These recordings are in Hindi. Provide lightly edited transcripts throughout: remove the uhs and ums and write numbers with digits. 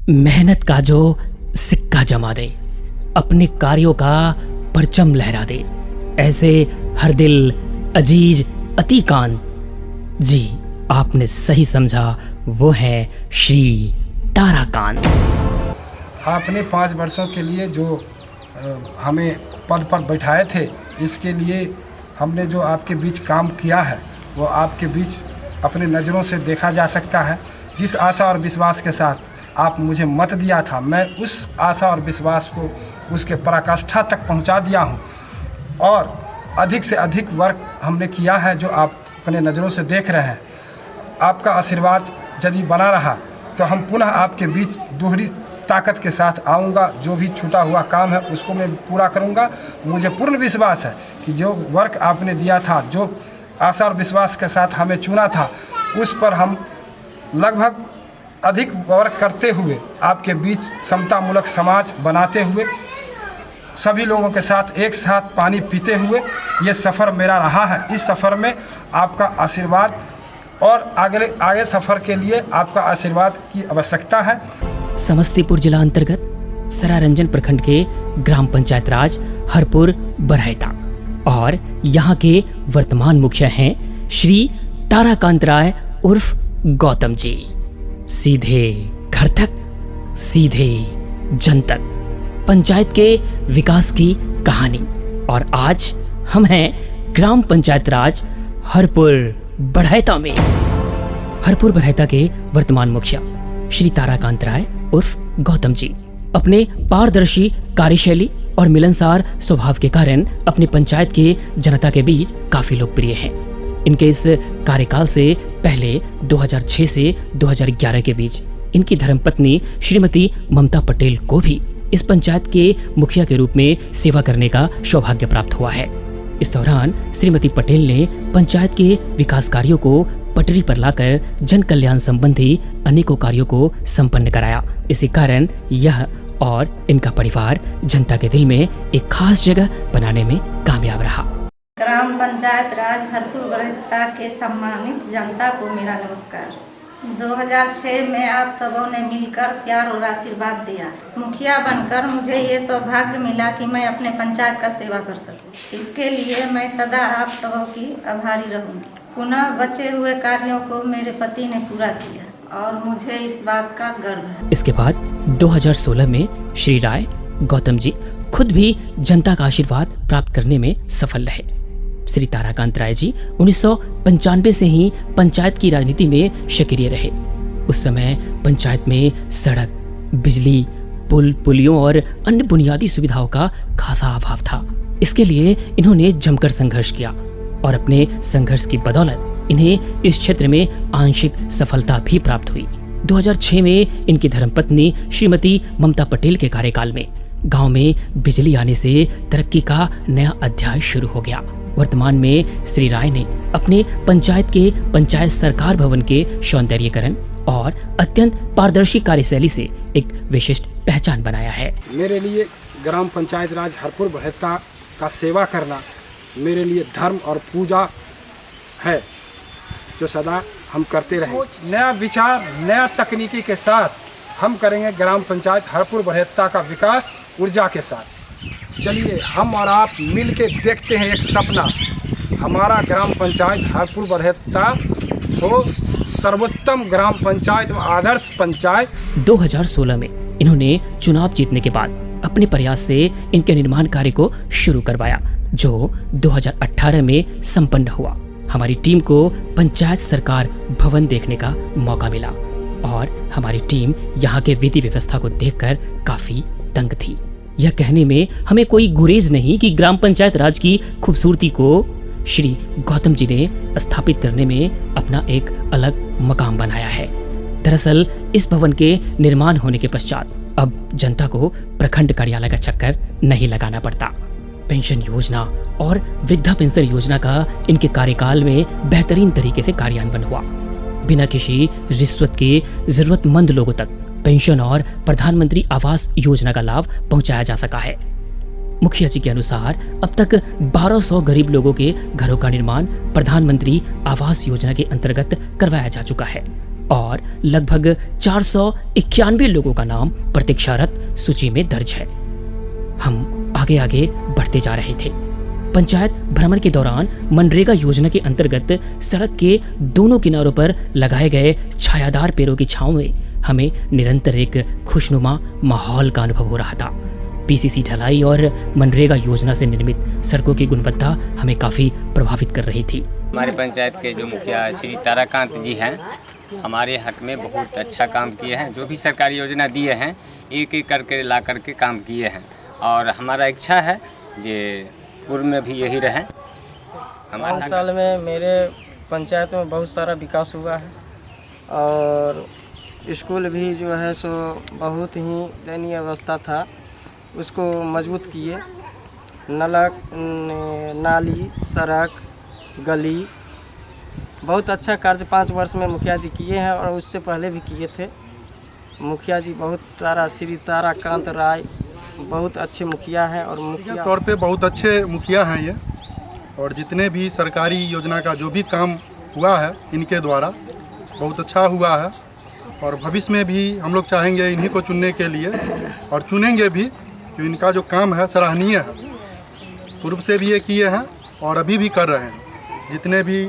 मेहनत का जो सिक्का जमा दे, अपने कार्यों का परचम लहरा दे, ऐसे हर दिल अजीज अतिकांत। जी, आपने सही समझा, वो है श्री ताराकांत। आपने 5 वर्षों के लिए जो हमें पद पर बैठाए थे, इसके लिए हमने जो आपके बीच काम किया है वो आपके बीच अपने नज़रों से देखा जा सकता है। जिस आशा और विश्वास के साथ आप मुझे मत दिया था, मैं उस आशा और विश्वास को उसके पराकाष्ठा तक पहुंचा दिया हूं और अधिक से अधिक वर्क हमने किया है जो आप अपने नज़रों से देख रहे हैं। आपका आशीर्वाद यदि बना रहा तो हम पुनः आपके बीच दोहरी ताकत के साथ आऊँगा। जो भी छूटा हुआ काम है उसको मैं पूरा करूँगा। मुझे पूर्ण विश्वास है कि जो वर्क आपने दिया था, जो आशा और विश्वास के साथ हमें चुना था, उस पर हम लगभग अधिक वर्क करते हुए आपके बीच समतामूलक समाज बनाते हुए सभी लोगों के साथ एक साथ पानी पीते हुए ये सफ़र मेरा रहा है। इस सफ़र में आपका आशीर्वाद और आगे सफ़र के लिए आपका आशीर्वाद की आवश्यकता है। समस्तीपुर जिला अंतर्गत सरारंजन प्रखंड के ग्राम पंचायत राज हरपुर बरहैता और यहाँ के वर्तमान मुखिया हैं श्री ताराकांत राय उर्फ गौतम जी। सीधे घर तक, सीधे जन तक, पंचायत के विकास की कहानी। और आज हम हैं ग्राम पंचायत राज हरपुर बरहैता में। हरपुर बरहैता के वर्तमान मुखिया श्री ताराकांत राय उर्फ गौतम जी अपने पारदर्शी कार्यशैली और मिलनसार स्वभाव के कारण अपनी पंचायत के जनता के बीच काफी लोकप्रिय हैं। इनके इस कार्यकाल से पहले 2006 से 2011 के बीच इनकी धर्मपत्नी श्रीमती ममता पटेल को भी इस पंचायत के मुखिया के रूप में सेवा करने का सौभाग्य प्राप्त हुआ है। इस दौरान श्रीमती पटेल ने पंचायत के विकास कार्यों को पटरी पर लाकर जन कल्याण संबंधी अनेकों कार्यों को संपन्न कराया। इसी कारण यह और इनका परिवार जनता के दिल में एक खास जगह बनाने में कामयाब रहा। ग्राम पंचायत राज हरपुर बरहैता के सम्मानित जनता को मेरा नमस्कार। 2006 में आप सबों ने मिलकर प्यार और आशीर्वाद दिया। मुखिया बनकर मुझे ये सौभाग्य मिला कि मैं अपने पंचायत का सेवा कर सकूं। इसके लिए मैं सदा आप सबों की आभारी रहूंगी। पुनः बचे हुए कार्यों को मेरे पति ने पूरा किया और मुझे इस बात का गर्व है। इसके बाद 2016 में श्री राय गौतम जी खुद भी जनता का आशीर्वाद प्राप्त करने में सफल रहे। श्री ताराकांत राय जी 1995 से ही पंचायत की राजनीति में सक्रिय रहे। उस समय पंचायत में सड़क, बिजली, पुल, पुलियों और अन्य बुनियादी सुविधाओं का खासा अभाव था। इसके लिए इन्होंने जमकर संघर्ष किया और अपने संघर्ष की बदौलत इन्हें इस क्षेत्र में आंशिक सफलता भी प्राप्त हुई। 2006 में इनकी धर्मपत्नी श्रीमती ममता पटेल के कार्यकाल में गांव में बिजली आने से तरक्की का नया अध्याय शुरू हो गया। वर्तमान में श्री राय ने अपने पंचायत के पंचायत सरकार भवन के सौंदर्यीकरण और अत्यंत पारदर्शी कार्यशैली से एक विशिष्ट पहचान बनाया है। मेरे लिए ग्राम पंचायत राज हरपुर बरहैता का सेवा करना मेरे लिए धर्म और पूजा है, जो सदा हम करते रहे। नया विचार, नया तकनीकी के साथ हम करेंगे ग्राम पंचायत हरपुर बरहैता का विकास ऊर्जा के साथ। चलिए हम और आप मिल के देखते हैं एक सपना, हमारा ग्राम पंचायत हरपुर बरहैता हो सर्वोत्तम ग्राम पंचायत व आदर्श पंचायत। 2016 में इन्होंने चुनाव जीतने के बाद अपने प्रयास से इनके निर्माण कार्य को शुरू करवाया, जो 2018 में संपन्न हुआ। हमारी टीम को पंचायत सरकार भवन देखने का मौका मिला और हमारी टीम यहाँ के विधि व्यवस्था को देखकर काफी तंग थी। यह कहने में हमें कोई गुरेज नहीं कि ग्राम पंचायत राज की खूबसूरती को श्री गौतम जी ने स्थापित करने में अपना एक अलग मकाम बनाया है। दरअसल इस भवन के निर्माण होने के पश्चात अब जनता को प्रखंड कार्यालय का चक्कर नहीं लगाना पड़ता। पेंशन योजना और वृद्धा पेंशन योजना का इनके कार्यकाल में बेहतरीन तरीके से कार्यान्वयन हुआ। बिना किसी रिश्वत के जरूरतमंद लोगों तक पेंशन और प्रधानमंत्री आवास योजना का लाभ पहुंचाया जा सका है। मुखिया जी के अनुसार अब तक 1200 गरीब लोगों के घरों का निर्माण प्रधानमंत्री आवास योजना के अंतर्गत करवाया जा चुका है और लगभग 491 लोगों का नाम प्रतीक्षारत सूची में दर्ज है। हम आगे आगे बढ़ते जा रहे थे। पंचायत भ्रमण के दौरान मनरेगा योजना के अंतर्गत सड़क के दोनों किनारों पर लगाए गए छायादार पेड़ों की छांव में हमें निरंतर एक खुशनुमा माहौल का अनुभव हो रहा था। पीसीसी ढलाई और मनरेगा योजना से निर्मित सड़कों की गुणवत्ता हमें काफ़ी प्रभावित कर रही थी। हमारे पंचायत के जो मुखिया श्री ताराकांत जी हैं, हमारे हक में बहुत अच्छा काम किए हैं। जो भी सरकारी योजना दिए हैं एक एक करके ला करके काम किए हैं और हमारा इच्छा है जे पूर्व में भी यही रहे। 5 साल में मेरे पंचायत में बहुत सारा विकास हुआ है और स्कूल भी जो है सो बहुत ही दयनीय अवस्था था, उसको मजबूत किए। नलक, नाली, सड़क, गली, बहुत अच्छा कार्य 5 वर्ष में मुखिया जी किए हैं और उससे पहले भी किए थे। मुखिया जी श्री ताराकांत राय बहुत अच्छे मुखिया हैं और मुखिया तौर पे बहुत अच्छे मुखिया हैं ये, और जितने भी सरकारी योजना का जो भी काम हुआ है इनके द्वारा बहुत अच्छा हुआ है और भविष्य में भी हम लोग चाहेंगे इन्हीं को चुनने के लिए और चुनेंगे भी, क्योंकि इनका जो काम है सराहनीय है। पूर्व से भी ये किए हैं और अभी भी कर रहे हैं। जितने भी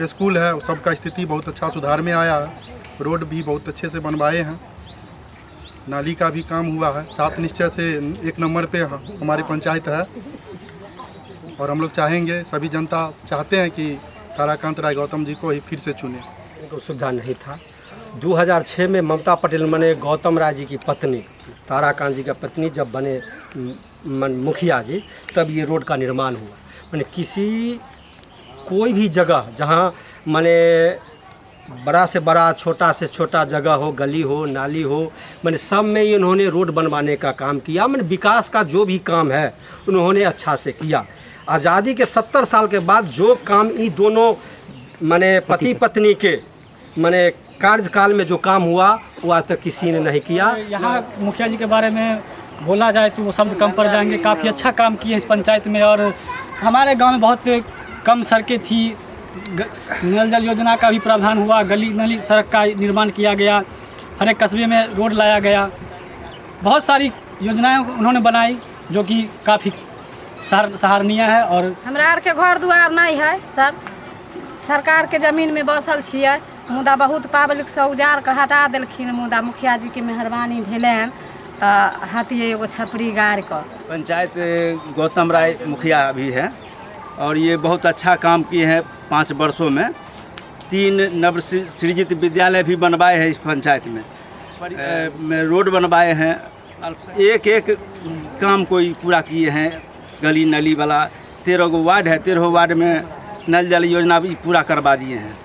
स्कूल है सबका स्थिति बहुत अच्छा सुधार में आया है। रोड भी बहुत अच्छे से बनवाए हैं, नाली का भी काम हुआ है। 7 निश्चय से 1 नंबर पे हमारी पंचायत है और हम लोग चाहेंगे, सभी जनता चाहते हैं कि ताराकांत राय गौतम जी को ही फिर से चुने। को सुविधा नहीं था। 2006 में ममता पटेल बने गौतम राय जी की पत्नी, ताराकांत जी का पत्नी जब बने मुखिया जी, तब ये रोड का निर्माण हुआ। मैंने कोई भी जगह जहाँ मैंने बड़ा से बड़ा, छोटा से छोटा जगह हो, गली हो, नाली हो, मैंने सब में इन्होंने रोड बनवाने का काम किया। मैंने विकास का जो भी काम है उन्होंने अच्छा से किया। आज़ादी के 70 साल के बाद जो काम ये दोनों मैंने पति पत्नी के मैंने कार्यकाल में जो काम हुआ वो आज तक किसी ने नहीं किया। यहाँ मुखिया जी के बारे में बोला जाए तो वो शब्द कम पड़ जाएंगे। काफ़ी अच्छा काम किए इस पंचायत में और हमारे गांव में बहुत कम सड़कें थी। नल जल योजना का भी प्रावधान हुआ, गली नली सड़क का निर्माण किया गया, हर एक कस्बे में रोड लाया गया। बहुत सारी योजनाएं उन्होंने बनाई जो कि काफ़ी सराहनीय है। और हमरा आर के घर दुआर नहीं है सर, सरकार के जमीन में बसल छियै, मुदा बहुत पब्लिक से उजाड़ के हटा देलखिन। मुदा मुखिया जी के मेहरबानी भेलन तो हटिए एगो छपरी गाड़ कर। पंचायत गौतम राय मुखिया भी है और ये बहुत अच्छा काम किए हैं 5 वर्षों में। 3 नवसृजित विद्यालय भी बनवाए हैं इस पंचायत में रोड बनवाए हैं। एक एक काम कोई पूरा किए हैं। गली नली वाला 13 गो वार्ड है, 13 वार्ड में नल जल योजना भी पूरा करवा दिए हैं।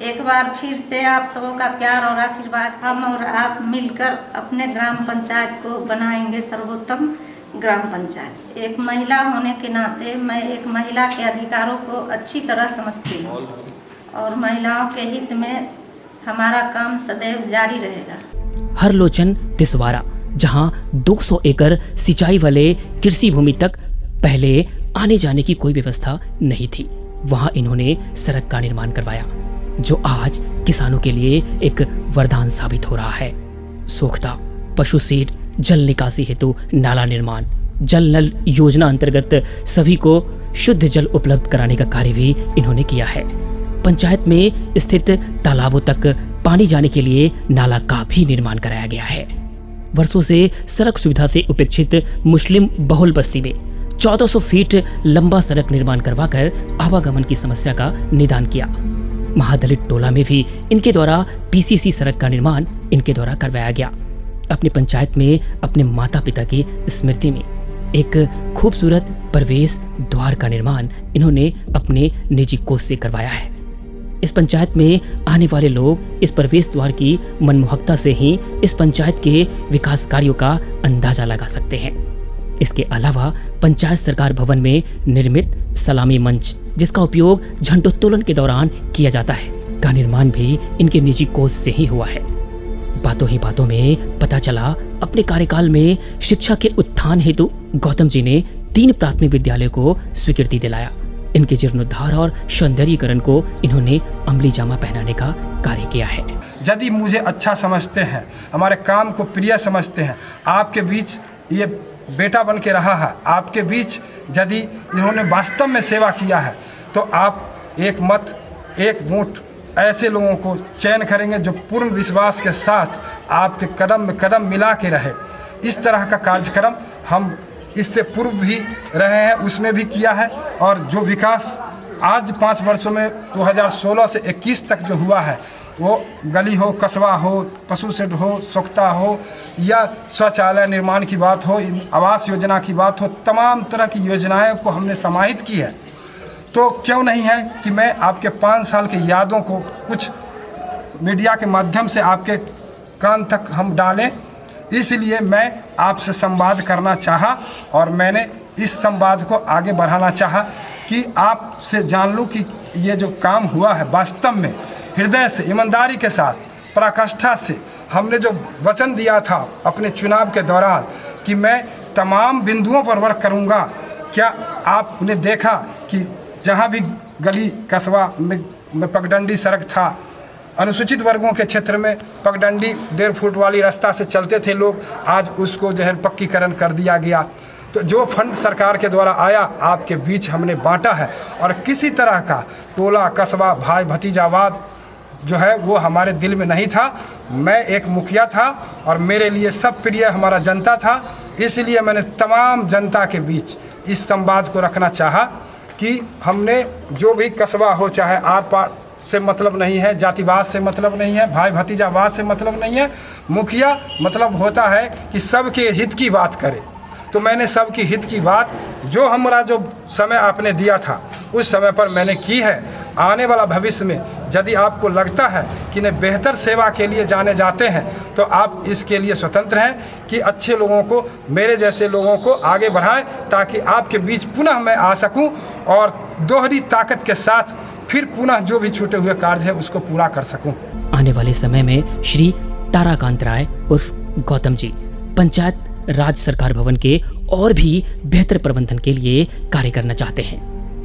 एक बार फिर से आप सबों का प्यार और आशीर्वाद, हम और आप मिलकर अपने ग्राम पंचायत को बनाएंगे सर्वोत्तम ग्राम पंचायत। एक महिला होने के नाते मैं एक महिला के अधिकारों को अच्छी तरह समझती हूँ और महिलाओं के हित में हमारा काम सदैव जारी रहेगा। हरलोचन तिसवारा, जहां 200 एकड़ सिंचाई वाले कृषि भूमि तक पहले आने जाने की कोई व्यवस्था नहीं थी, वहां इन्होंने सड़क का निर्माण करवाया जो आज किसानों के लिए एक वरदान साबित हो रहा है। सोख्ता पशु सीड, जल निकासी हेतु नाला निर्माण, जल नल योजना अंतर्गत सभी को शुद्ध जल उपलब्ध कराने का कार्य भी इन्होंने किया है। पंचायत में स्थित तालाबों तक पानी जाने के लिए नाला का भी निर्माण कराया गया है। वर्षों से सड़क सुविधा से उपेक्षित मुस्लिम बहुल बस्ती में 1400 फीट लंबा सड़क निर्माण करवाकर आवागमन की समस्या का निदान किया। महादलित टोला में भी इनके द्वारा पीसीसी सड़क का निर्माण इनके द्वारा करवाया गया। अपनी पंचायत में अपने माता पिता की स्मृति में एक खूबसूरत प्रवेश द्वार का निर्माण इन्होंने अपने निजी कोष से करवाया है। इस पंचायत में आने वाले लोग इस प्रवेश द्वार की मनमोहकता से ही इस पंचायत के विकास कार्यों का अंदाजा लगा सकते हैं। इसके अलावा पंचायत सरकार भवन में निर्मित सलामी मंच, जिसका उपयोग झंडोत्तोलन के दौरान किया जाता है, का निर्माण भी इनके निजी कोष से ही हुआ है। बातों ही बातों में पता चला अपने कार्यकाल में शिक्षा के उत्थान हेतु गौतम जी ने 3 प्राथमिक विद्यालय को स्वीकृति दिलाया। इनके जीर्णोद्धार और सौंदर्यीकरण को इन्होंने अमली जामा पहनाने का कार्य किया है। यदि मुझे अच्छा समझते हैं, हमारे काम को प्रिय समझते हैं, आपके बीच ये बेटा बन के रहा है, आपके बीच यदि इन्होंने वास्तव में सेवा किया है, तो आप एक मत एक वोट ऐसे लोगों को चयन करेंगे जो पूर्ण विश्वास के साथ आपके कदम में कदम मिला के रहे। इस तरह का कार्यक्रम हम इससे पूर्व भी रहे हैं, उसमें भी किया है। और जो विकास आज 5 वर्षों में 2016 से 21 तक जो हुआ है, वो गली हो, कस्बा हो, पशु शेड हो, स्वच्छता हो या शौचालय निर्माण की बात हो, आवास योजना की बात हो, तमाम तरह की योजनाएं को हमने समाहित की है। तो क्यों नहीं है कि मैं आपके 5 साल की यादों को कुछ मीडिया के माध्यम से आपके कान तक हम डालें। इसलिए मैं आपसे संवाद करना चाहा और मैंने इस संवाद को आगे बढ़ाना चाहा कि आपसे जान लूँ कि ये जो काम हुआ है वास्तव में हृदय से, ईमानदारी के साथ, पराकाष्ठा से हमने जो वचन दिया था अपने चुनाव के दौरान कि मैं तमाम बिंदुओं पर वर्क करूँगा। क्या आपने देखा कि जहाँ भी गली कस्बा में पगडंडी सड़क था, अनुसूचित वर्गों के क्षेत्र में पगडंडी 1.5 फुट वाली रास्ता से चलते थे लोग, आज उसको जो है पक्कीकरण कर दिया गया। तो जो फंड सरकार के द्वारा आया आपके बीच हमने बांटा है और किसी तरह का टोला कस्बा भाई भतीजावाद जो है वो हमारे दिल में नहीं था। मैं एक मुखिया था और मेरे लिए सब प्रिय हमारा जनता था, इसलिए मैंने तमाम जनता के बीच इस संवाद को रखना चाहा कि हमने जो भी कस्बा हो, चाहे आर पार से मतलब नहीं है, जातिवाद से मतलब नहीं है, भाई भतीजावाद से मतलब नहीं है। मुखिया मतलब होता है कि सबके हित की बात करे। तो मैंने सबकी हित की बात जो हमारा जो समय आपने दिया था उस समय पर मैंने की है। आने वाला भविष्य में यदि आपको लगता है कि ने बेहतर सेवा के लिए जाने जाते हैं तो आप इसके लिए स्वतंत्र हैं कि अच्छे लोगों को, मेरे जैसे लोगों को आगे बढ़ाएं ताकि आपके बीच पुनः मैं आ सकूं और दोहरी ताकत के साथ फिर पुनः जो भी छूटे हुए कार्य है उसको पूरा कर सकूं। आने वाले समय में श्री ताराकांत राय उर्फ गौतम जी पंचायत राज सरकार भवन के और भी बेहतर प्रबंधन के लिए कार्य करना चाहते हैं।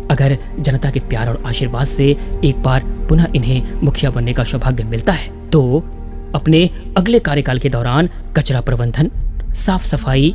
अगर जनता के प्यार और आशीर्वाद से एक बार पुनः इन्हें मुखिया बनने का सौभाग्य मिलता है तो अपने अगले कार्यकाल के दौरान कचरा प्रबंधन, साफ सफाई,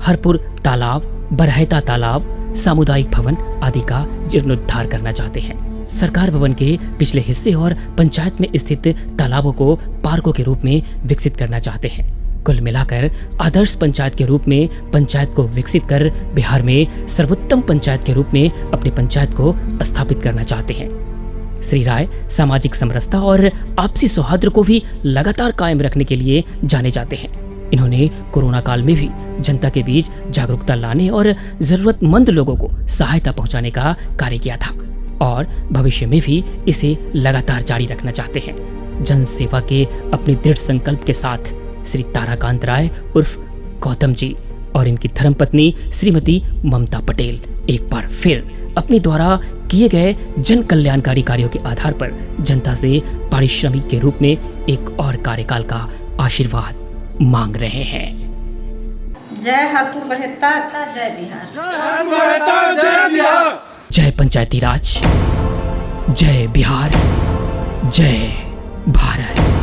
हरपुर तालाब, बरहैता तालाब, सामुदायिक भवन आदि का जीर्णोद्धार करना चाहते हैं। सरकार भवन के पिछले हिस्से और पंचायत में स्थित तालाबों को पार्कों के रूप में विकसित करना चाहते हैं। कुल मिलाकर आदर्श पंचायत के रूप में पंचायत को विकसित कर बिहार में सर्वोत्तम पंचायत के रूप में अपनी पंचायत को स्थापित करना चाहते हैं। श्री राय सामाजिक समरसता और आपसी सौहार्द को भी लगातार कायम रखने के लिए जाने जाते हैं। इन्होंने कोरोना काल में भी जनता के बीच जागरूकता लाने और जरूरतमंद लोगों को सहायता पहुंचाने का कार्य किया था और भविष्य में भी इसे लगातार जारी रखना चाहते हैं। जन सेवा के अपने दृढ़ संकल्प के साथ श्री ताराकांत राय उर्फ गौतम जी और इनकी धर्मपत्नी श्रीमती ममता पटेल एक बार फिर अपने द्वारा किए गए जन कल्याणकारी कार्यों के आधार पर जनता से पारिश्रमिक के रूप में एक और कार्यकाल का आशीर्वाद मांग रहे हैं। जय हरपुर बरहैता, जय बिहार। जय पंचायती राज, जय बिहार, जय भारत।